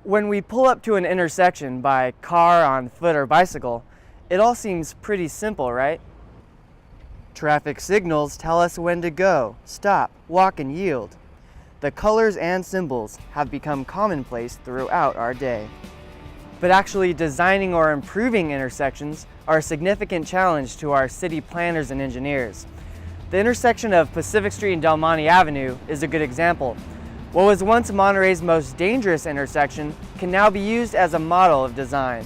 When we pull up to an intersection by car, on foot, or bicycle, it all seems pretty simple, right? Traffic signals tell us when to go, stop, walk, and yield. The colors and symbols have become commonplace throughout our day. But actually designing or improving intersections are a significant challenge to our city planners and engineers. The intersection of Pacific Street and Del Monte Avenue is a good example. What was once Monterey's most dangerous intersection can now be used as a model of design.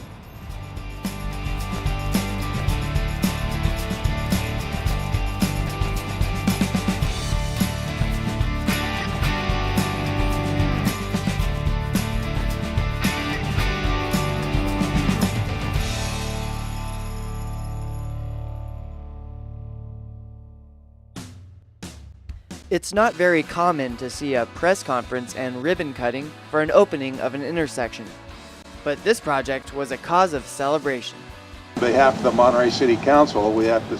It's not very common to see a press conference and ribbon cutting for an opening of an intersection, but this project was a cause of celebration. On behalf of the Monterey City Council, we have to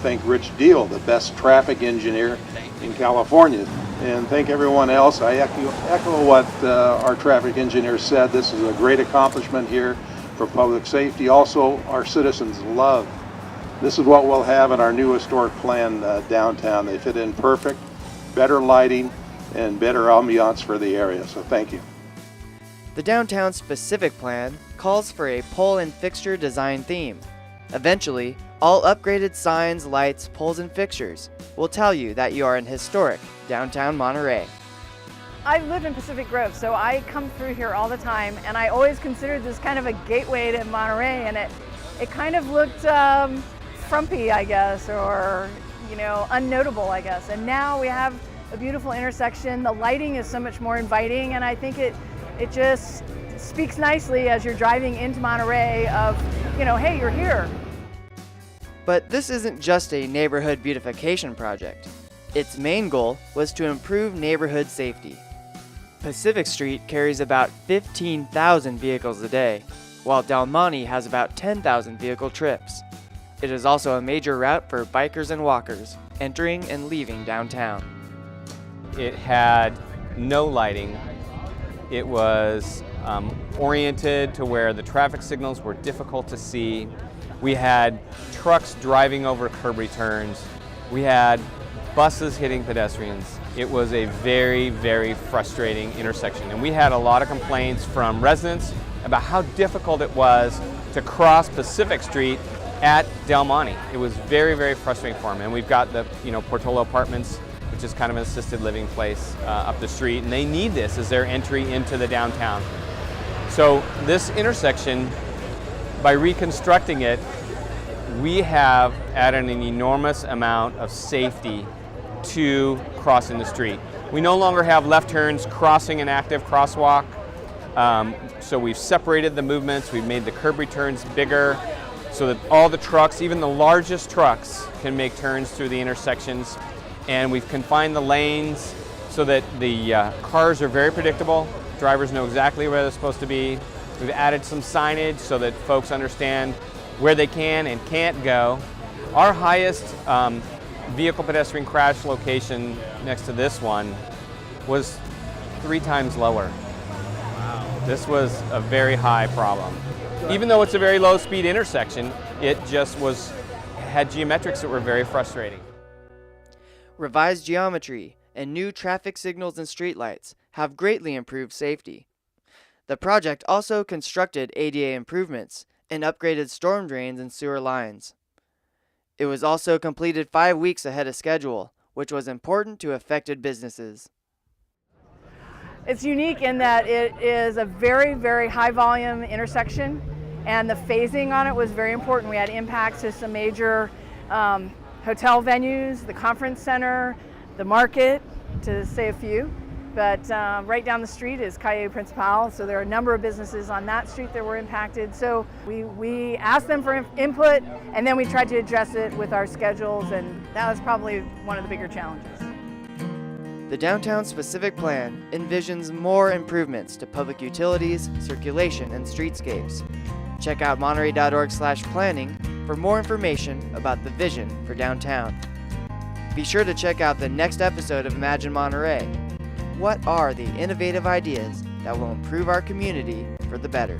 thank Rich Deal, the best traffic engineer in California, and thank everyone else. I echo what our traffic engineer said. This is a great accomplishment here for public safety. Also, our citizens love. This is what we'll have in our new historic plan downtown. They fit in perfect. Better lighting and better ambiance for the area, so thank you. The downtown specific plan calls for a pole and fixture design theme. Eventually, all upgraded signs, lights, poles, and fixtures will tell you that you are in historic downtown Monterey. I live in Pacific Grove, so I come through here all the time, and I always considered this kind of a gateway to Monterey, and it kind of looked frumpy, I guess, or unnotable, I guess. And now we have a beautiful intersection. The lighting is so much more inviting, and I think it just speaks nicely as you're driving into Monterey of, hey, you're here. But this isn't just a neighborhood beautification project. Its main goal was to improve neighborhood safety. Pacific Street carries about 15,000 vehicles a day, while Del Monte has about 10,000 vehicle trips. It is also a major route for bikers and walkers entering and leaving downtown. It had no lighting. It was oriented to where the traffic signals were difficult to see. We had trucks driving over curb returns. We had buses hitting pedestrians. It was a very, very frustrating intersection. And we had a lot of complaints from residents about how difficult it was to cross Pacific Street at Del Monte. It was very, very frustrating for them. And we've got the Portola Apartments, which is kind of an assisted living place up the street, and they need this as their entry into the downtown. So this intersection, by reconstructing it, we have added an enormous amount of safety to crossing the street. We no longer have left turns crossing an active crosswalk, so we've separated the movements, we've made the curb returns bigger, so that all the trucks, even the largest trucks, can make turns through the intersections. And we've confined the lanes so that the cars are very predictable. Drivers know exactly where they're supposed to be. We've added some signage so that folks understand where they can and can't go. Our highest vehicle pedestrian crash location next to this one was 3 times lower. Wow. This was a very high problem. Even though it's a very low speed intersection, it just had geometrics that were very frustrating. Revised geometry and new traffic signals and streetlights have greatly improved safety. The project also constructed ADA improvements and upgraded storm drains and sewer lines. It was also completed 5 weeks ahead of schedule, which was important to affected businesses. It's unique in that it is a very, very high volume intersection, and the phasing on it was very important. We had impacts to some major hotel venues, the conference center, the market, to say a few. But right down the street is Calle Principal, so there are a number of businesses on that street that were impacted. So we asked them for input, and then we tried to address it with our schedules, and that was probably one of the bigger challenges. The downtown specific plan envisions more improvements to public utilities, circulation, and streetscapes. Check out monterey.org/planning for more information about the vision for downtown. Be sure to check out the next episode of Imagine Monterey. What are the innovative ideas that will improve our community for the better.